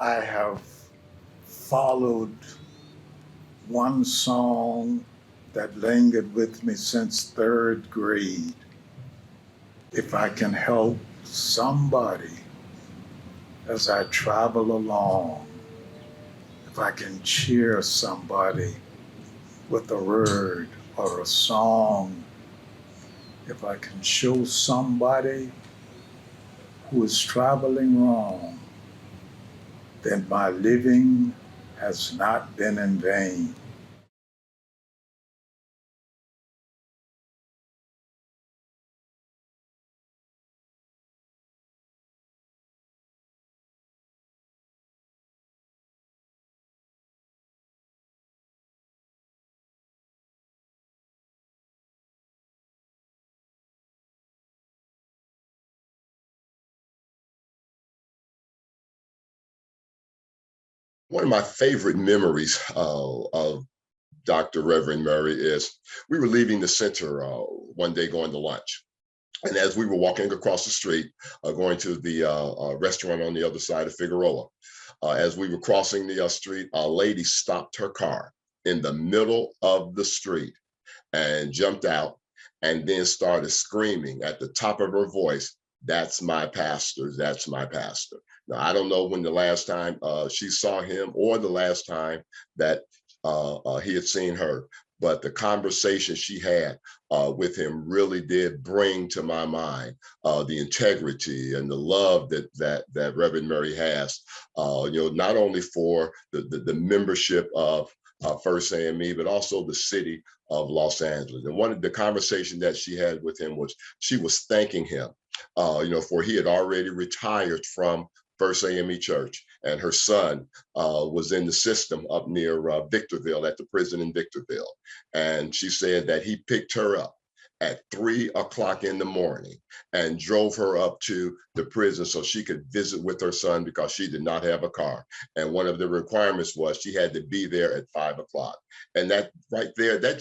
I have followed one song that lingered with me since third grade. If I can help somebody as I travel along, if I can cheer somebody with a word or a song, if I can show somebody who is traveling wrong, then my living has not been in vain. One of my favorite memories of Dr. Reverend Murray is we were leaving the center one day going to lunch. And as we were walking across the street, going to the restaurant on the other side of Figueroa, as we were crossing the street, a lady stopped her car in the middle of the street and jumped out and then started screaming at the top of her voice, "That's my pastor, that's my pastor." Now, I don't know when the last time she saw him or the last time that he had seen her, but the conversation she had with him really did bring to my mind the integrity and the love that Reverend Murray has, not only for the membership of First AME, but also the city of Los Angeles. And one of the conversation that she had with him was she was thanking him, for he had already retired from First AME Church, and her son was in the system up near Victorville, at the prison in Victorville. And she said that he picked her up at 3 o'clock in the morning and drove her up to the prison so she could visit with her son because she did not have a car. And one of the requirements was she had to be there at 5 o'clock. And that right there, it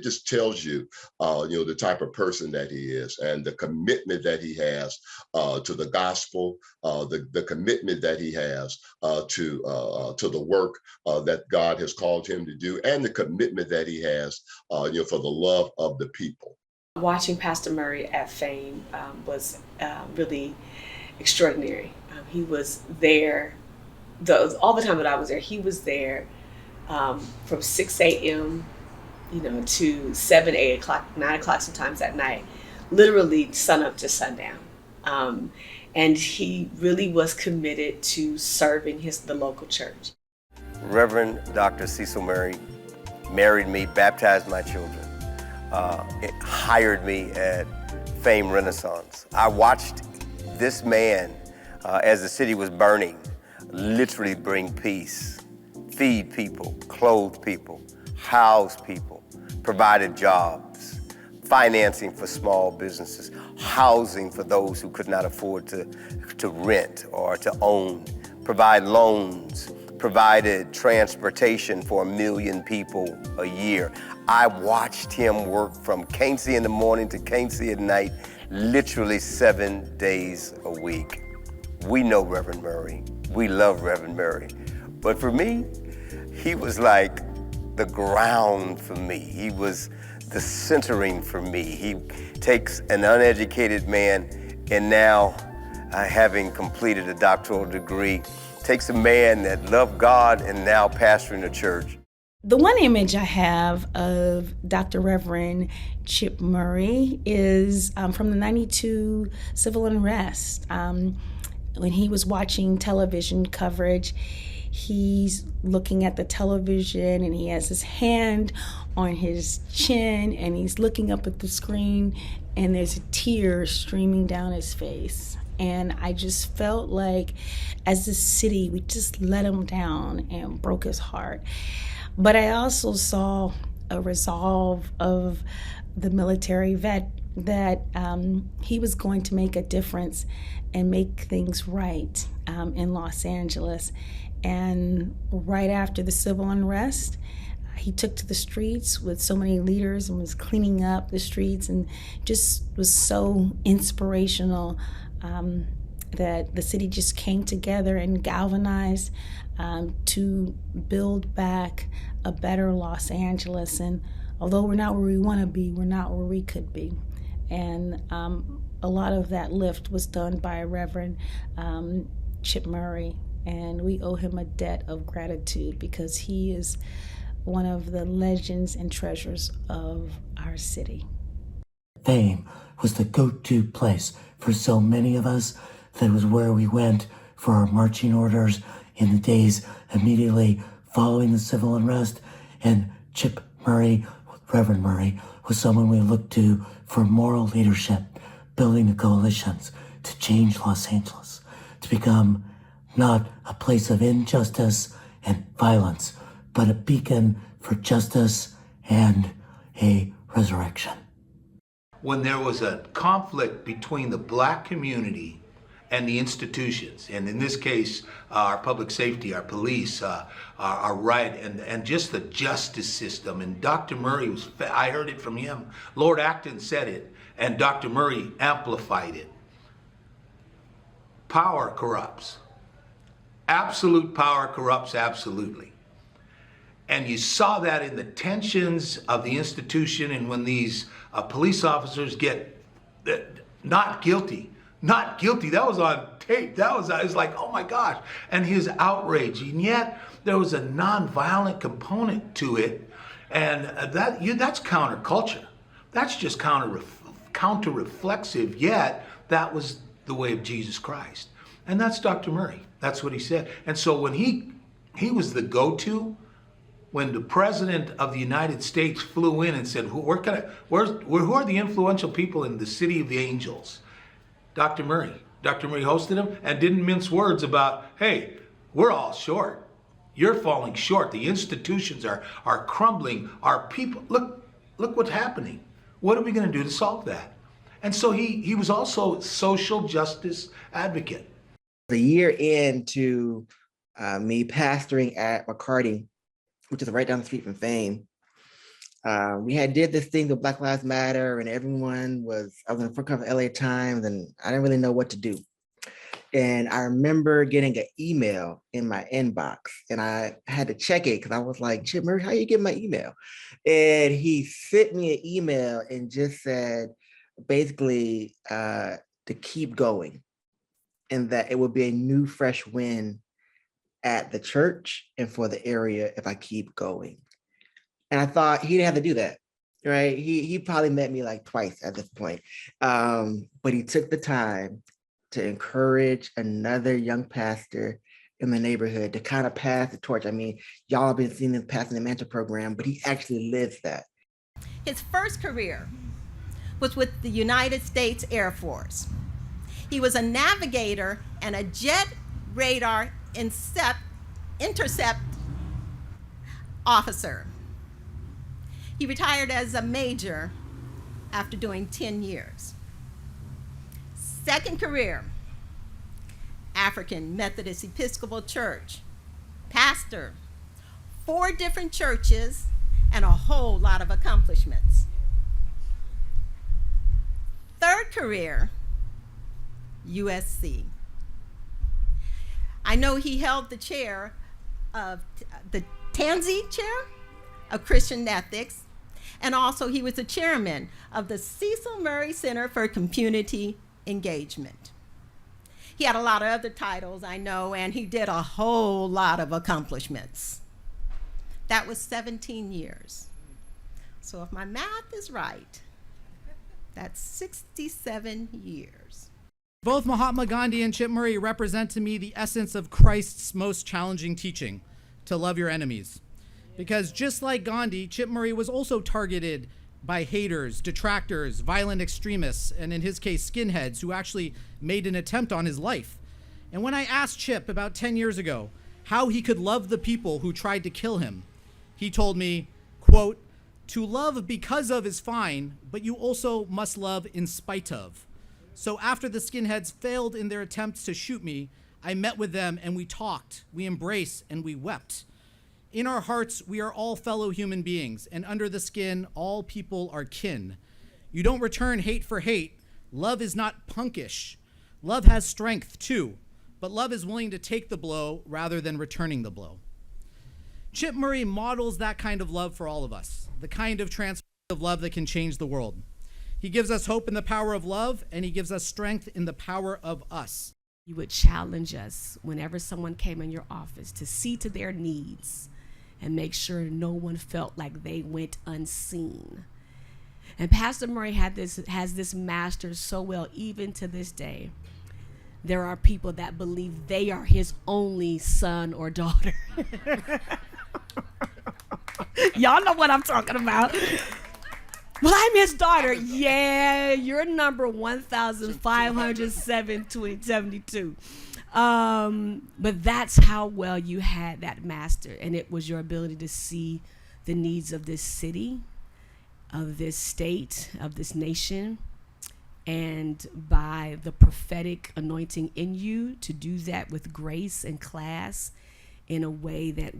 just tells you, the type of person that he is and the commitment that he has to the gospel, the commitment that he has to the work that God has called him to do, and the commitment that he has, for the love of the people. Watching Pastor Murray at FAME was really extraordinary. He was there all the time that I was there. He was there from 6 a.m. To 7, 8 o'clock, 9 o'clock sometimes at night, literally sun up to sundown. And he really was committed to serving the local church. Reverend Dr. Cecil Murray married me, baptized my children, hired me at FAME Renaissance. I watched this man, as the city was burning, literally bring peace, feed people, clothe people, house people, provided jobs, financing for small businesses, housing for those who could not afford to rent or to own, provide loans, provided transportation for 1 million people a year. I watched him work from Cainsey in the morning to Cainsey at night, literally 7 days a week. We know Reverend Murray. We love Reverend Murray. But for me, he was like the ground for me. He was the centering for me. He takes an uneducated man, and now, having completed a doctoral degree, takes a man that loved God and now pastoring a church. The one image I have of Dr. Reverend Chip Murray is from the '92 civil unrest. When he was watching television coverage, he's looking at the television and he has his hand on his chin and he's looking up at the screen and there's a tear streaming down his face. And I just felt like as a city, we just let him down and broke his heart. But I also saw a resolve of the military vet that he was going to make a difference and make things right in Los Angeles. And right after the civil unrest, he took to the streets with so many leaders and was cleaning up the streets and just was so inspirational that the city just came together and galvanized to build back a better Los Angeles. And although we're not where we want to be, we're not where we could be. And a lot of that lift was done by Reverend Chip Murray, and we owe him a debt of gratitude because he is one of the legends and treasures of our city. FAME was the go-to place for so many of us. That was where we went for our marching orders in the days immediately following the civil unrest. And Chip Murray, Reverend Murray, was someone we looked to for moral leadership, building the coalitions to change Los Angeles, to become not a place of injustice and violence, but a beacon for justice and a resurrection. When there was a conflict between the Black community and the institutions, and in this case, our public safety, our police, our right, and just the justice system. And Dr. Murray I heard it from him. Lord Acton said it, and Dr. Murray amplified it. Power corrupts. Absolute power corrupts absolutely. And you saw that in the tensions of the institution, and when these police officers get not guilty. That was on tape. It was like, oh my gosh. And his outrage. And yet there was a nonviolent component to it. And that's counterculture. That's just counter-reflexive, yet that was the way of Jesus Christ. And that's Dr. Murray. That's what he said. And so when he was the go-to, when the president of the United States flew in and said, who are the influential people in the city of the angels? Dr. Murray. Dr. Murray hosted him and didn't mince words about, hey, we're all short. You're falling short. The institutions are crumbling. Our people, look what's happening. What are we going to do to solve that? And so he was also a social justice advocate. A year into me pastoring at McCarty, which is right down the street from FAME, we did this thing with Black Lives Matter, and I was on the front cover of LA Times, and I didn't really know what to do. And I remember getting an email in my inbox, and I had to check it because I was like, Chip Murray, how you get my email? And he sent me an email and just said, basically, to keep going, and that it would be a new, fresh wind at the church and for the area if I keep going. And I thought he didn't have to do that, right? He probably met me like twice at this point. But he took the time to encourage another young pastor in the neighborhood to kind of pass the torch. I mean, y'all have been seeing him passing the mentor program, but he actually lives that. His first career was with the United States Air Force. He was a navigator and a jet radar intercept officer. He retired as a major after doing 10 years. Second career, African Methodist Episcopal Church, pastor, 4 different churches, and a whole lot of accomplishments. Third career, USC. I know he held the chair of the Tansey chair of Christian Ethics, and also he was the chairman of the Cecil Murray Center for Community Engagement. He had a lot of other titles, I know, and he did a whole lot of accomplishments. That was 17 years. So if my math is right, that's 67 years. Both Mahatma Gandhi and Chip Murray represent to me the essence of Christ's most challenging teaching, to love your enemies. Because just like Gandhi, Chip Murray was also targeted by haters, detractors, violent extremists, and in his case, skinheads who actually made an attempt on his life. And when I asked Chip about 10 years ago how he could love the people who tried to kill him, he told me, quote, "To love because of is fine, but you also must love in spite of." So after the skinheads failed in their attempts to shoot me, I met with them and we talked, we embraced, and we wept. In our hearts, we are all fellow human beings, and under the skin, all people are kin. You don't return hate for hate. Love is not punkish. Love has strength too, but love is willing to take the blow rather than returning the blow. Chip Murray models that kind of love for all of us, the kind of transformative love that can change the world. He gives us hope in the power of love, and he gives us strength in the power of us. You would challenge us whenever someone came in your office to see to their needs and make sure no one felt like they went unseen. And Pastor Murray has this mastered so well, even to this day. There are people that believe they are his only son or daughter. Y'all know what I'm talking about. Well, I'm his daughter. Yeah, you're number 1,572. But that's how well you had that master. And it was your ability to see the needs of this city, of this state, of this nation. And by the prophetic anointing in you to do that with grace and class in a way that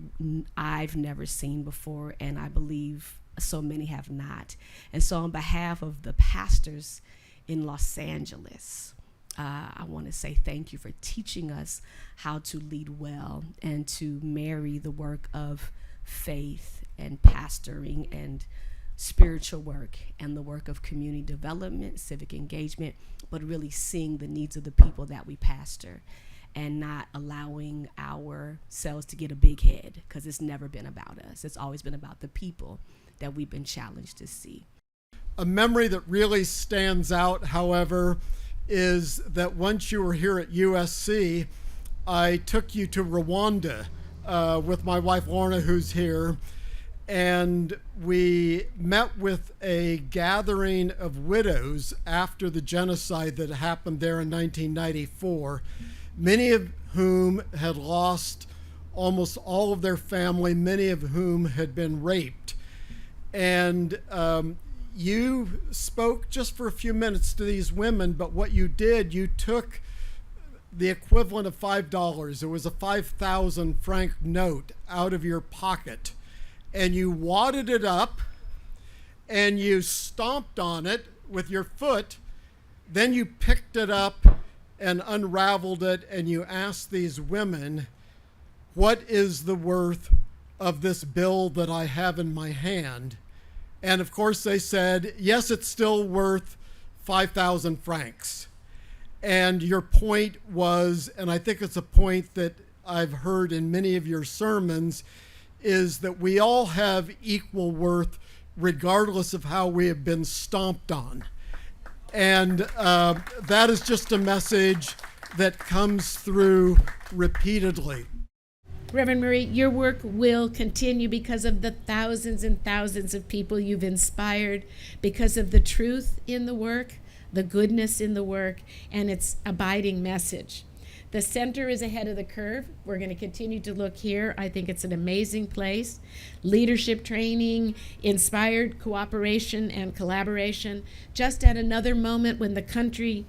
I've never seen before, and I believe so many have not. And so on behalf of the pastors in Los Angeles, I want to say thank you for teaching us how to lead well and to marry the work of faith and pastoring and spiritual work and the work of community development, civic engagement, but really seeing the needs of the people that we pastor and not allowing ourselves to get a big head, because it's never been about us. It's always been about the people that we've been challenged to see. A memory that really stands out, however, is that once you were here at USC, I took you to Rwanda with my wife Lorna, who's here, and we met with a gathering of widows after the genocide that happened there in 1994, many of whom had lost almost all of their family, many of whom had been raped. And you spoke just for a few minutes to these women, but what you did, you took the equivalent of $5. It was a 5,000 franc note out of your pocket, and you wadded it up and you stomped on it with your foot. Then you picked it up and unraveled it, and you asked these women, what is the worth of this bill that I have in my hand? And of course they said, yes, it's still worth 5,000 francs. And your point was, and I think it's a point that I've heard in many of your sermons, is that we all have equal worth regardless of how we have been stomped on. And that is just a message that comes through repeatedly. Reverend Murray, your work will continue because of the thousands and thousands of people you've inspired, because of the truth in the work, the goodness in the work, and its abiding message. The center is ahead of the curve. We're going to continue to look here. I think it's an amazing place. Leadership training, inspired cooperation and collaboration, just at another moment when the country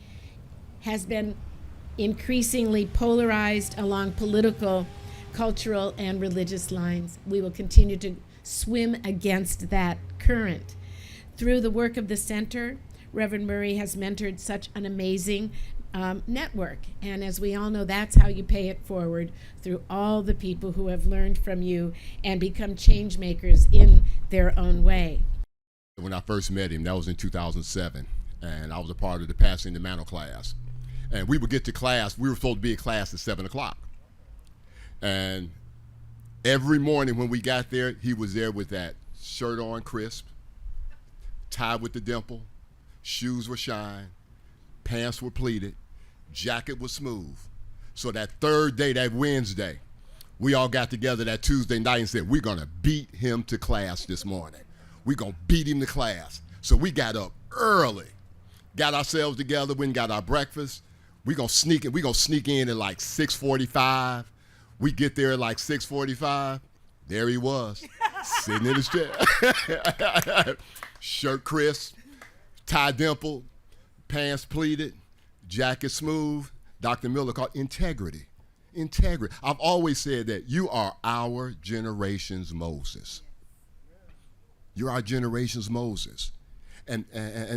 has been increasingly polarized along political, cultural, and religious lines. We will continue to swim against that current. Through the work of the center, Reverend Murray has mentored such an amazing network. And as we all know, that's how you pay it forward, through all the people who have learned from you and become change makers in their own way. When I first met him, that was in 2007, and I was a part of the Passing the Mantle class. And we would get to class, we were supposed to be at class at 7 o'clock. And every morning when we got there, he was there with that shirt on crisp, tie with the dimple, shoes were shine, pants were pleated, jacket was smooth. So that third day, that Wednesday, we all got together that Tuesday night and said, we're gonna beat him to class this morning. We're gonna beat him to class. So we got up early, got ourselves together, went and got our breakfast. We're gonna sneak in at like 6:45. We get there at like 6:45. There he was, sitting in his chair. Shirt crisp, tie dimpled, pants pleated, jacket smooth. Dr. Miller called integrity. Integrity. I've always said that you are our generation's Moses. You're our generation's Moses. And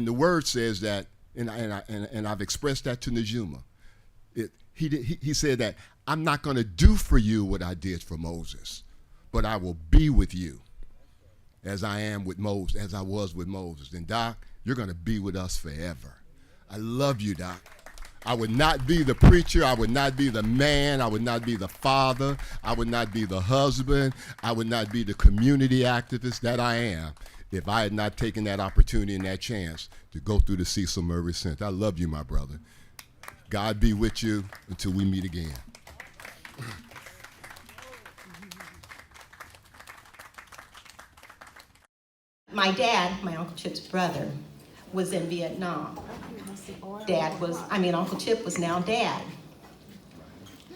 the word says that, and I've expressed that to Najuma, He said that I'm not going to do for you what I did for Moses, but I will be with you as I am with Moses, as I was with Moses. And Doc, you're going to be with us forever. I love you, Doc. I would not be the preacher. I would not be the man. I would not be the father. I would not be the husband. I would not be the community activist that I am if I had not taken that opportunity and that chance to go through the Cecil Murray Center. I love you, my brother. God be with you until we meet again. My dad, my Uncle Chip's brother, was in Vietnam. Uncle Chip was now Dad.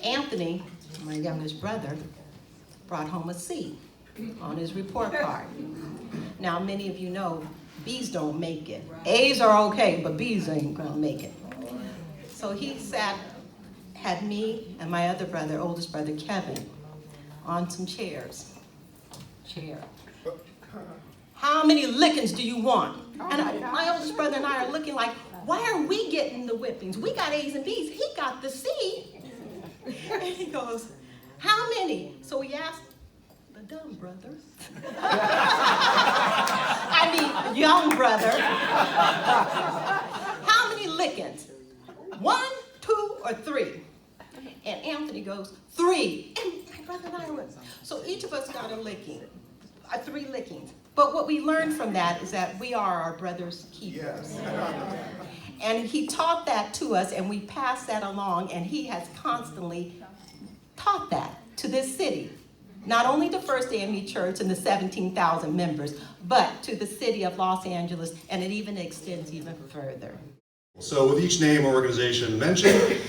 Anthony, my youngest brother, brought home a C on his report card. Now, many of you know B's don't make it. A's are okay, but B's ain't gonna make it. So he had me and my other brother, oldest brother Kevin, on some chairs. How many lickings do you want? And my oldest brother and I are looking like, why are we getting the whippings? We got A's and B's, he got the C. And he goes, how many? So we asked the dumb brother. Young brother. How many lickings? 1, 2, or 3? And Anthony goes, 3. And my brother and I went, so each of us got a licking, 3 lickings. But what we learned from that is that we are our brother's keepers. And he taught that to us, and we passed that along, and he has constantly taught that to this city. Not only to First AME Church and the 17,000 members, but to the city of Los Angeles, and it even extends even further. So with each name or organization mentioned,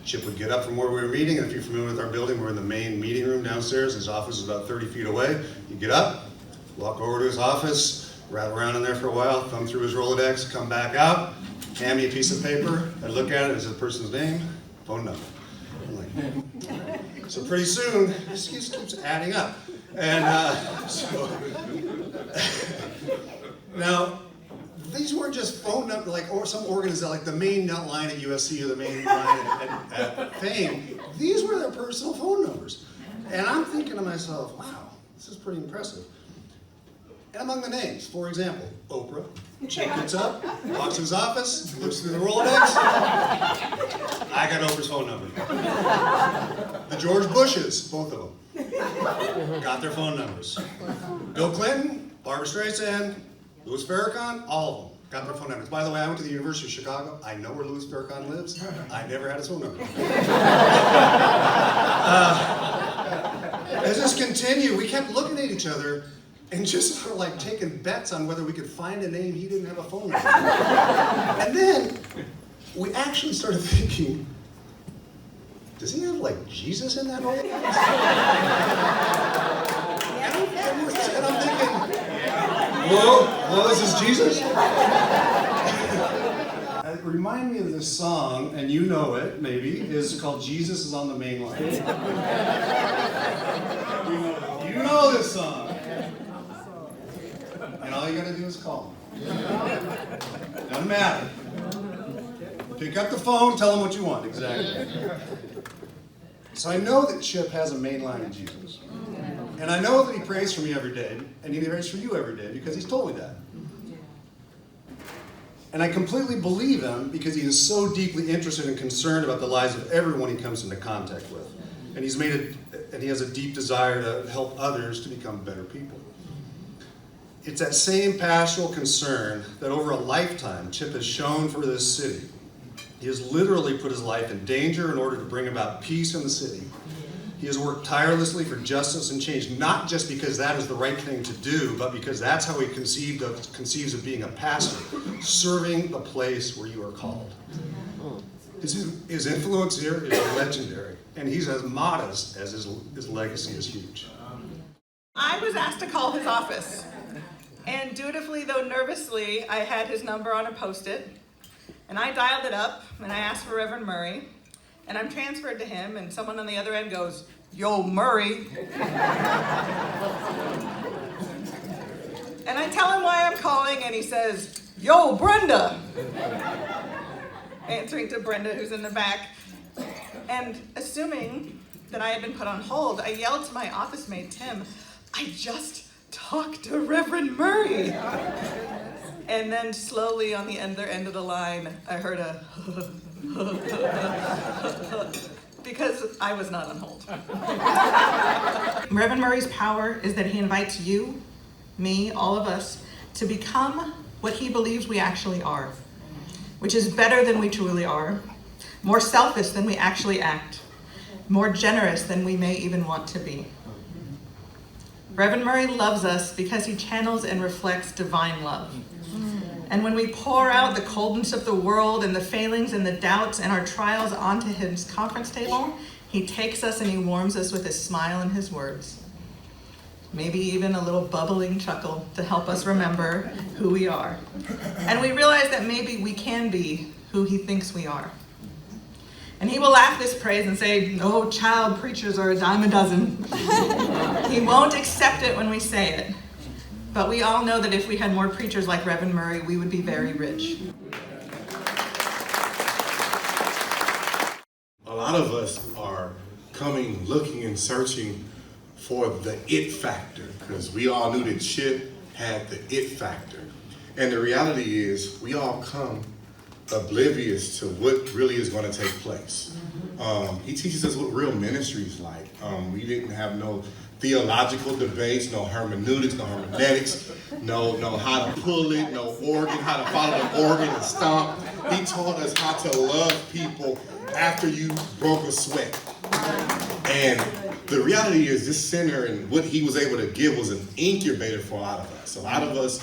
Chip would get up from where we were meeting, and if you're familiar with our building, we're in the main meeting room downstairs. His office is about 30 feet away. You get up, walk over to his office, rattle around in there for a while, thumb through his Rolodex, come back out, hand me a piece of paper. I look at it, it's the person's name, phone number. I'm like, so pretty soon, this just keeps adding up. And now, these weren't just phone numbers, or some organization, like the main line at USC or the main line at FAME. These were their personal phone numbers. And I'm thinking to myself, wow, this is pretty impressive. And among the names, for example, Oprah. Chip gets up, walks to his office, looks through the Rolodex. I got Oprah's phone number. The George Bushes, both of them, got their phone numbers. Bill Clinton, Barbara Streisand, Louis Farrakhan, all of them got their phone numbers. By the way, I went to the University of Chicago. I know where Louis Farrakhan lives. I never had his phone number. As this continued, we kept looking at each other and just sort of like taking bets on whether we could find a name he didn't have a phone number. And then we actually started thinking, does he have like Jesus in that Rolodex? And I'm thinking, whoa, is this Jesus? Remind me of this song, and you know it, maybe, is called Jesus is on the Main Line. You know this song. And all you gotta do is call him. Doesn't matter. Pick up the phone, tell him what you want, exactly. So I know that Chip has a main line in Jesus. And I know that he prays for me every day, and he prays for you every day, because he's told me that. And I completely believe him because he is so deeply interested and concerned about the lives of everyone he comes into contact with. And he has a deep desire to help others to become better people. It's that same pastoral concern that over a lifetime Chip has shown for this city. He has literally put his life in danger in order to bring about peace in the city. He has worked tirelessly for justice and change, not just because that is the right thing to do, but because that's how he conceives of being a pastor, serving the place where you are called. His influence here is legendary, and he's as modest as his legacy is huge. I was asked to call his office, and dutifully, though nervously, I had his number on a Post-it, and I dialed it up, and I asked for Reverend Murray, and I'm transferred to him, and someone on the other end goes, "Yo, Murray." And I tell him why I'm calling, and he says, "Yo, Brenda." Answering to Brenda, who's in the back. And assuming that I had been put on hold, I yelled to my office mate, Tim, "I just talked to Reverend Murray." And then slowly on the other end of the line, I heard a because I was not on hold. Reverend Murray's power is that he invites you, me, all of us, to become what he believes we actually are, which is better than we truly are, more selfish than we actually act, more generous than we may even want to be. Reverend Murray loves us because he channels and reflects divine love. And when we pour out the coldness of the world and the failings and the doubts and our trials onto his conference table, he takes us and he warms us with his smile and his words. Maybe even a little bubbling chuckle to help us remember who we are. And we realize that maybe we can be who he thinks we are. And he will laugh this praise and say, "No, child, preachers are a dime a dozen." He won't accept it when we say it. But we all know that if we had more preachers like Reverend Murray, we would be very rich. A lot of us are coming, looking, and searching for the it factor, because we all knew that Chip had the it factor. And the reality is, we all come oblivious to what really is going to take place. He teaches us what real ministry is like. We didn't have no theological debates, no hermeneutics, no hermeneutics, no how to pull it, no organ, how to follow the organ and stomp. He taught us how to love people after you broke a sweat. And the reality is, this center and what he was able to give was an incubator for a lot of us. A lot of us,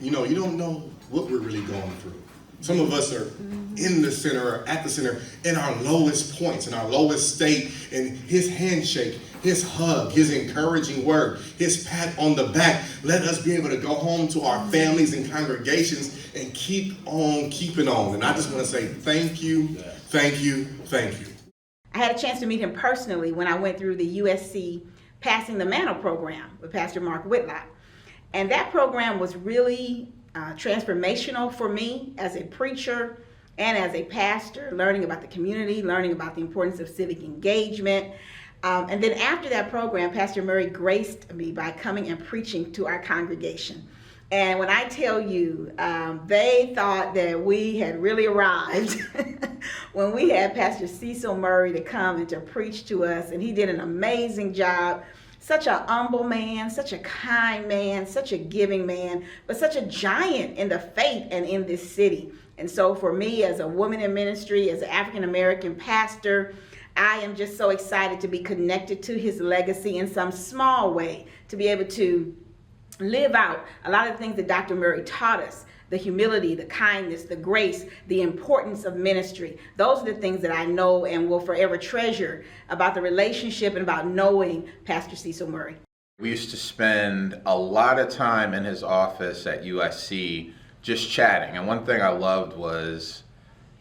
you don't know what we're really going through. Some of us are in the center or at the center in our lowest points, in our lowest state, and his handshake, his hug, his encouraging word, his pat on the back, let us be able to go home to our families and congregations and keep on keeping on. And I just want to say thank you, thank you, thank you. I had a chance to meet him personally when I went through the USC Passing the Mantle program with Pastor Mark Whitlock. And that program was really transformational for me as a preacher and as a pastor, learning about the community, learning about the importance of civic engagement. And then after that program, Pastor Murray graced me by coming and preaching to our congregation. And when I tell you, they thought that we had really arrived when we had Pastor Cecil Murray to come and to preach to us, and he did an amazing job. Such a humble man, such a kind man, such a giving man, but such a giant in the faith and in this city. And so for me, as a woman in ministry, as an African-American pastor, I am just so excited to be connected to his legacy in some small way, to be able to live out a lot of the things that Dr. Murray taught us. The humility, the kindness, the grace, the importance of ministry. Those are the things that I know and will forever treasure about the relationship and about knowing Pastor Cecil Murray. We used to spend a lot of time in his office at USC just chatting. And one thing I loved was,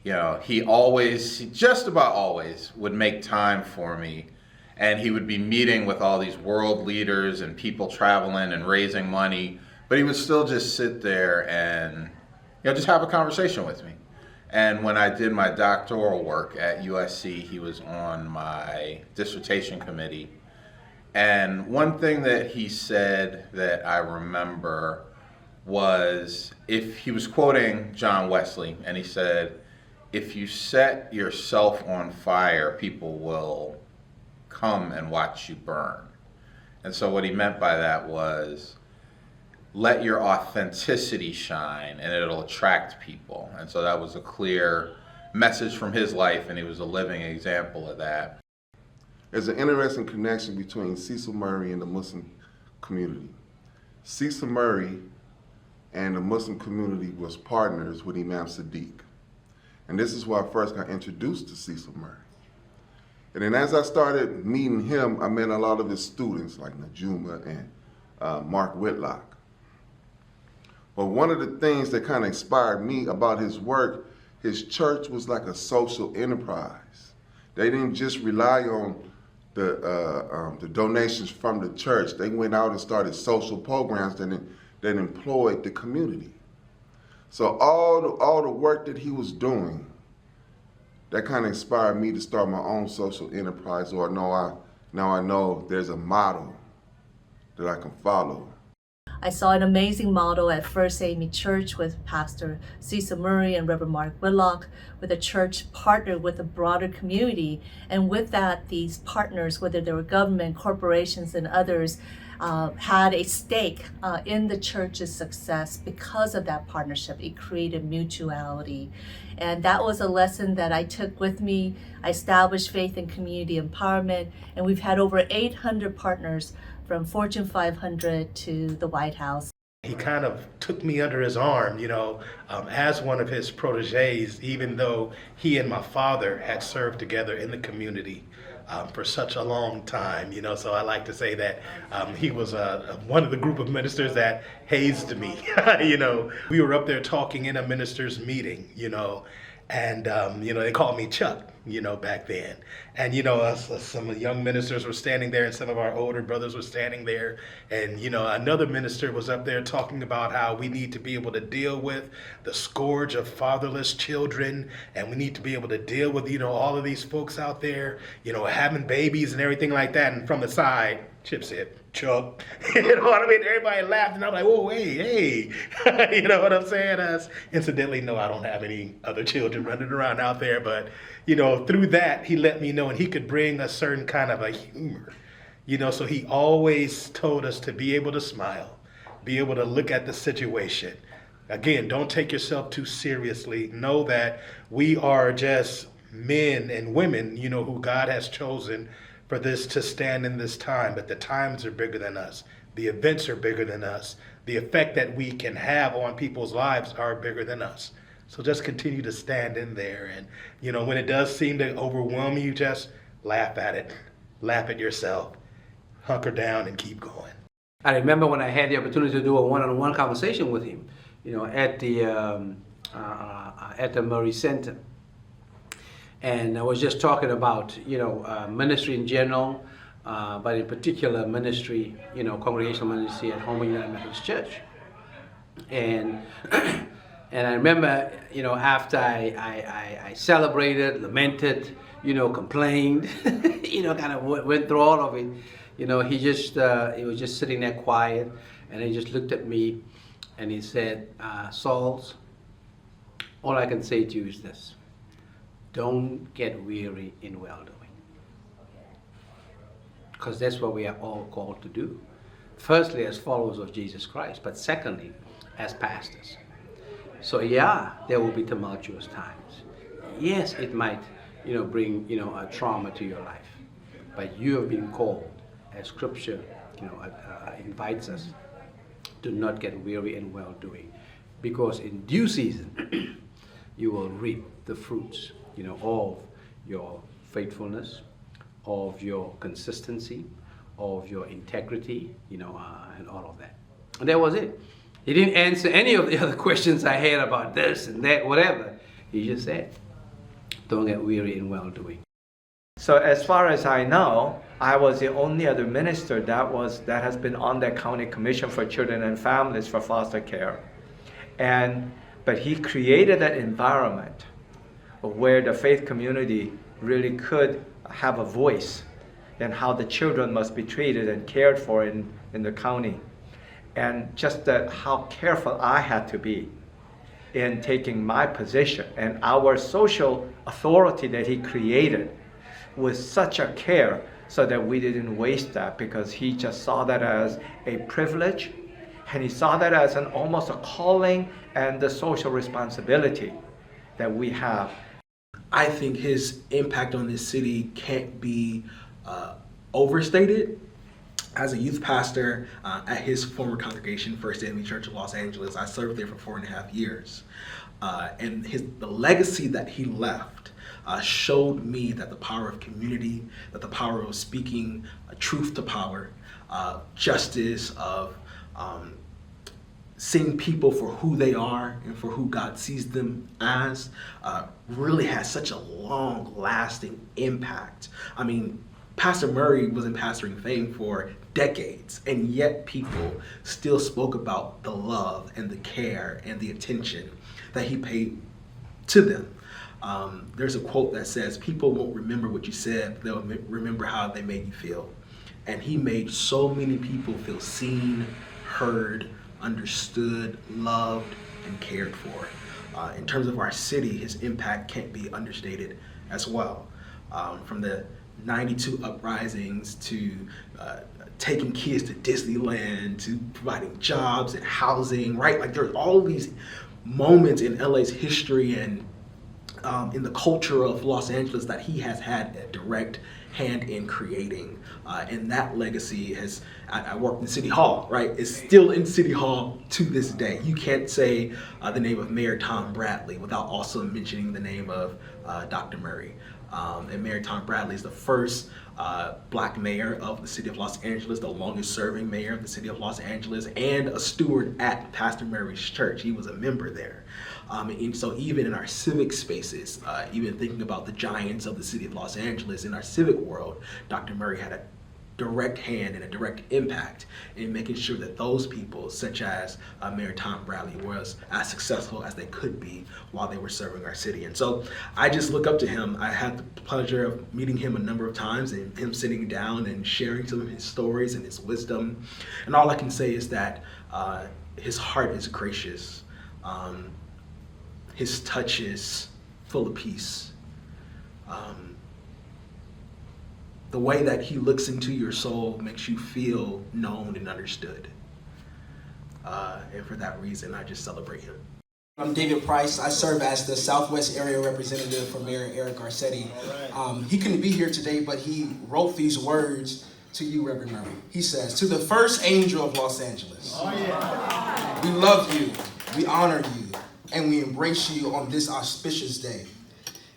he just about always would make time for me. And he would be meeting with all these world leaders and people traveling and raising money. But he would still just sit there and, just have a conversation with me. And when I did my doctoral work at USC, he was on my dissertation committee. And one thing that he said that I remember was, if he was quoting John Wesley, and he said, "If you set yourself on fire, people will come and watch you burn." And so what he meant by that was, let your authenticity shine and it'll attract people. And so that was a clear message from his life, and he was a living example of that. There's an interesting connection between Cecil Murray and the Muslim community. Cecil Murray and the Muslim community was partners with Imam Sadiq. And this is where I first got introduced to Cecil Murray. And then as I started meeting him, I met a lot of his students like Najuma and Mark Whitlock. But one of the things that kind of inspired me about his work, his church was like a social enterprise. They didn't just rely on the donations from the church. They went out and started social programs that employed the community. So all the work that he was doing that kind of inspired me to start my own social enterprise, or now I know there's a model that I can follow. I saw an amazing model at First African Church with Pastor Cecil Murray and Reverend Mark Whitlock, where the church partnered with a broader community. And with that, these partners, whether they were government, corporations, and others, had a stake in the church's success because of that partnership. It created mutuality. And that was a lesson that I took with me. I established faith and community empowerment, and we've had over 800 partners from Fortune 500 to the White House. He kind of took me under his arm, as one of his proteges, even though he and my father had served together in the community for such a long time, so I like to say that he was one of the group of ministers that hazed me. We were up there talking in a minister's meeting, and they called me Chuck, back then. And some young ministers were standing there, and some of our older brothers were standing there, and another minister was up there talking about how we need to be able to deal with the scourge of fatherless children, and we need to be able to deal with all of these folks out there having babies and everything like that. And from the side, Chip said, Chuck, you know what I mean? Everybody laughed, and I'm like, whoa, hey, you know what I'm saying? Incidentally, no, I don't have any other children running around out there, but, through that, he let me know, and he could bring a certain kind of a humor, so he always told us to be able to smile, be able to look at the situation. Again, don't take yourself too seriously. Know that we are just men and women, who God has chosen for this to stand in this time, but the times are bigger than us. The events are bigger than us. The effect that we can have on people's lives are bigger than us. So just continue to stand in there. And, when it does seem to overwhelm you, just laugh at it. Laugh at yourself. Hunker down and keep going. I remember when I had the opportunity to do a one-on-one conversation with him, at the Murray Center. And I was just talking about, ministry in general, but in particular ministry, congregational ministry at Home United Methodist Church. And and I remember, after I celebrated, lamented, complained, kind of went through all of it. He was just sitting there quiet, and he just looked at me, and he said, Sauls, all I can say to you is this. Don't get weary in well-doing. Because that's what we are all called to do. Firstly, as followers of Jesus Christ, but secondly, as pastors. So yeah, there will be tumultuous times. Yes, it might, bring, a trauma to your life. But you have been called, as Scripture, invites us, to not get weary in well-doing. Because in due season, you will reap the fruits of your faithfulness, of your consistency, of your integrity, and all of that. And that was it. He didn't answer any of the other questions I had about this and that, whatever. He just said, don't get weary in well-doing. So as far as I know, I was the only other minister that has been on that county commission for children and families for foster care. But he created that environment where the faith community really could have a voice in how the children must be treated and cared for in the county. And just how careful I had to be in taking my position and our social authority that he created with such a care so that we didn't waste that, because he just saw that as a privilege, and he saw that as almost a calling and the social responsibility that we have. I think his impact on this city can't be overstated. As a youth pastor at his former congregation, First African Church of Los Angeles, I served there for 4.5 years. And the legacy that he left showed me that the power of community, that the power of speaking truth to power, justice, of seeing people for who they are and for who God sees them as, really has such a long-lasting impact. I mean, Pastor Murray was in pastoring FAME for decades, and yet people still spoke about the love and the care and the attention that he paid to them. There's a quote that says, people won't remember what you said, they'll remember how they made you feel. And he made so many people feel seen, heard, understood, loved, and cared for. In terms of our city, his impact can't be understated as well. From the 92 uprisings to taking kids to Disneyland, to providing jobs and housing, right? Like there's all these moments in LA's history and in the culture of Los Angeles that he has had a direct hand in creating. And that legacy has, I worked in City Hall, right? It's still in City Hall to this day. You can't say the name of Mayor Tom Bradley without also mentioning the name of Dr. Murray. And Mayor Tom Bradley is the first Black mayor of the city of Los Angeles, the longest serving mayor of the city of Los Angeles, and a steward at Pastor Murray's church. He was a member there. And so even in our civic spaces, even thinking about the giants of the city of Los Angeles, in our civic world, Dr. Murray had a direct hand and a direct impact in making sure that those people, such as Mayor Tom Bradley, was as successful as they could be while they were serving our city. And so I just look up to him. I had the pleasure of meeting him a number of times and him sitting down and sharing some of his stories and his wisdom. And all I can say is that his heart is gracious. His touch is full of peace. The way that he looks into your soul makes you feel known and understood. And for that reason, I just celebrate him. I'm David Price. I serve as the Southwest Area Representative for Mayor Eric Garcetti. He couldn't be here today, but he wrote these words to you, Reverend Murray. He says, "To the first angel of Los Angeles, we love you, we honor you, and we embrace you on this auspicious day.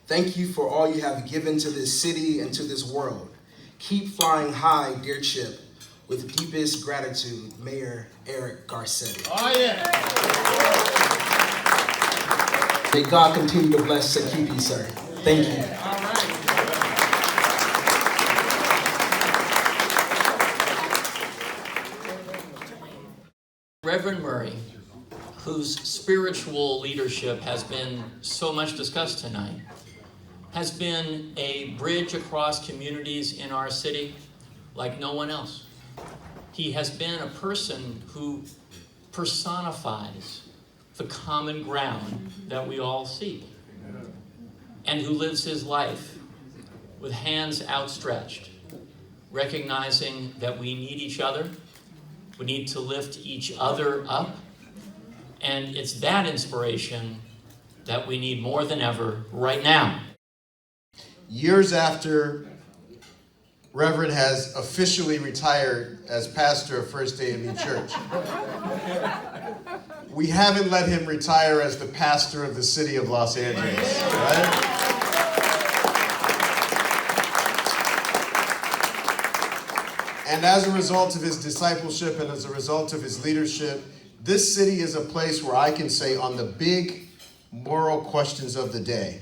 Thank you for all you have given to this city and to this world. Keep flying high, dear Chip. With deepest gratitude, Mayor Eric Garcetti." May God continue to bless and keep you, sir. Thank you. Reverend Murray, whose spiritual leadership has been so much discussed tonight, has been a bridge across communities in our city like no one else. He has been a person who personifies the common ground that we all seek, and who lives his life with hands outstretched, recognizing that we need each other, we need to lift each other up, and it's that inspiration that we need more than ever right now. Years after Reverend has officially retired as pastor of First AME Church, we haven't let him retire as the pastor of the city of Los Angeles, right? And as a result of his discipleship and as a result of his leadership, this city is a place where I can say on the big moral questions of the day,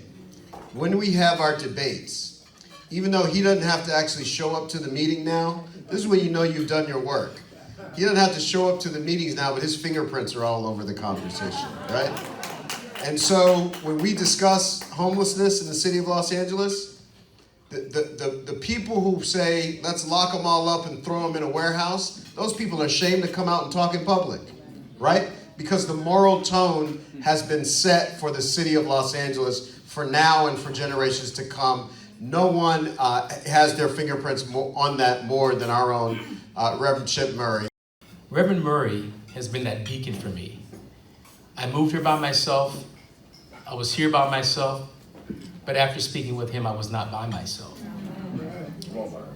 when we have our debates, even though he doesn't have to actually show up to the meeting now, this is when you know you've done your work. He doesn't have to show up to the meetings now, but his fingerprints are all over the conversation, right? And so when we discuss homelessness in the city of Los Angeles, the people who say, let's lock them all up and throw them in a warehouse, those people are ashamed to come out and talk in public, right? Because the moral tone has been set for the city of Los Angeles for now and for generations to come. No one has their fingerprints on that more than our own Reverend Chip Murray. Reverend Murray has been that beacon for me. I moved here by myself. I was here by myself. But after speaking with him, I was not by myself.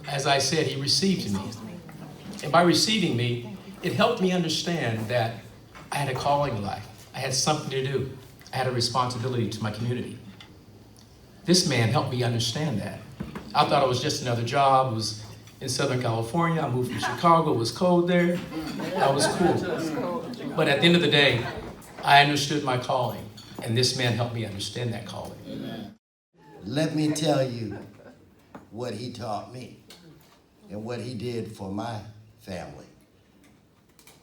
As I said, he received me. And by receiving me, it helped me understand that I had a calling in life. I had something to do. I had a responsibility to my community. This man helped me understand that. I thought it was just another job. It was in Southern California. I moved from Chicago. It was cold there. That was cool. But at the end of the day, I understood my calling. And this man helped me understand that calling. Let me tell you what he taught me and what he did for my family.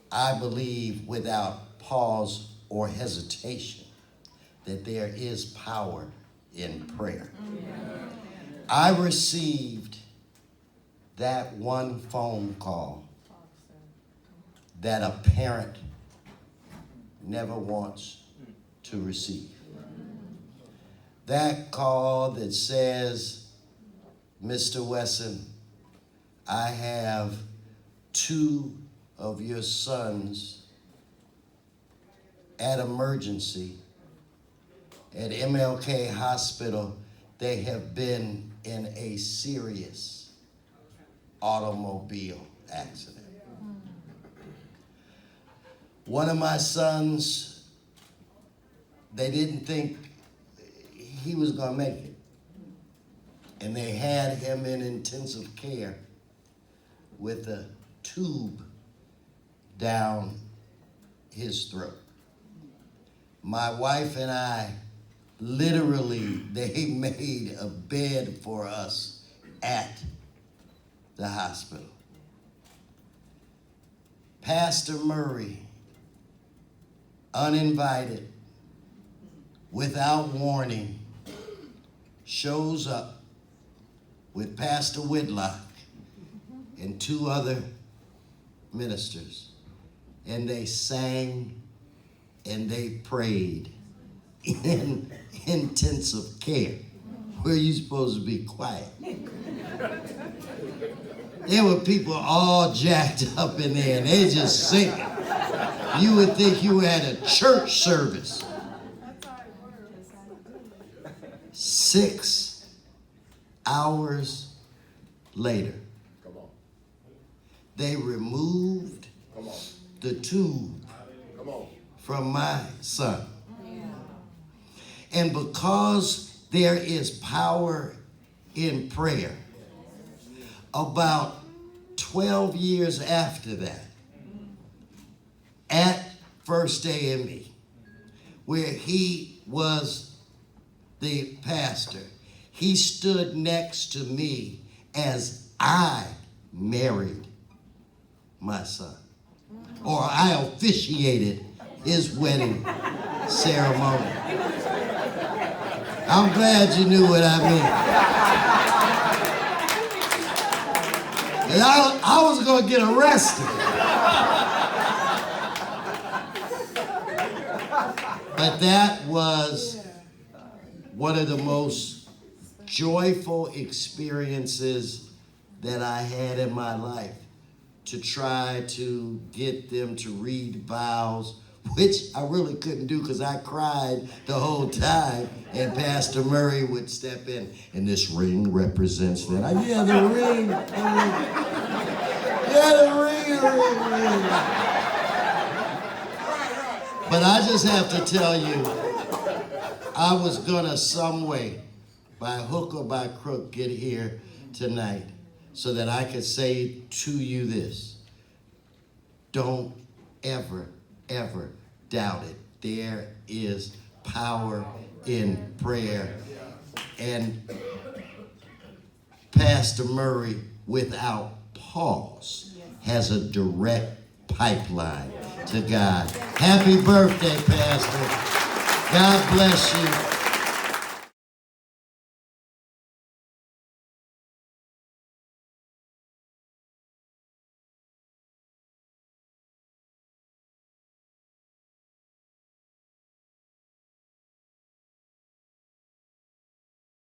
I believe without pause or hesitation that there is power in prayer. I received that one phone call that a parent never wants to receive. That call that says, Mr. Wesson, I have 2 of your sons at emergency at MLK Hospital. They have been in a serious automobile accident. One of my sons, they didn't think he was gonna make it. And they had him in intensive care with a tube down his throat. My wife and I, literally, they made a bed for us at the hospital. Pastor Murray, uninvited, without warning, shows up with Pastor Whitlock and 2 other ministers, and they sang and they prayed in intensive care, where you supposed to be quiet. There were people all jacked up in there, and they just singing. You would think you were at a church service. 6 hours later, they removed the tube from my son. And because there is power in prayer, about 12 years after that, at First AME, where he was the pastor, he stood next to me as I married my son, or I officiated his wedding ceremony. I'm glad you knew what I meant. And I was gonna get arrested. But that was one of the most joyful experiences that I had in my life, to try to get them to read vows, which I really couldn't do because I cried the whole time, and Pastor Murray would step in, and this ring represents that. Yeah, the ring. Yeah, the ring. But I just have to tell you, I was gonna some way, by hook or by crook, get here tonight so that I could say to you this: don't ever, ever doubt it. There is power in prayer. And Pastor Murray, without pause, has a direct pipeline to God. Happy birthday, Pastor. God bless you.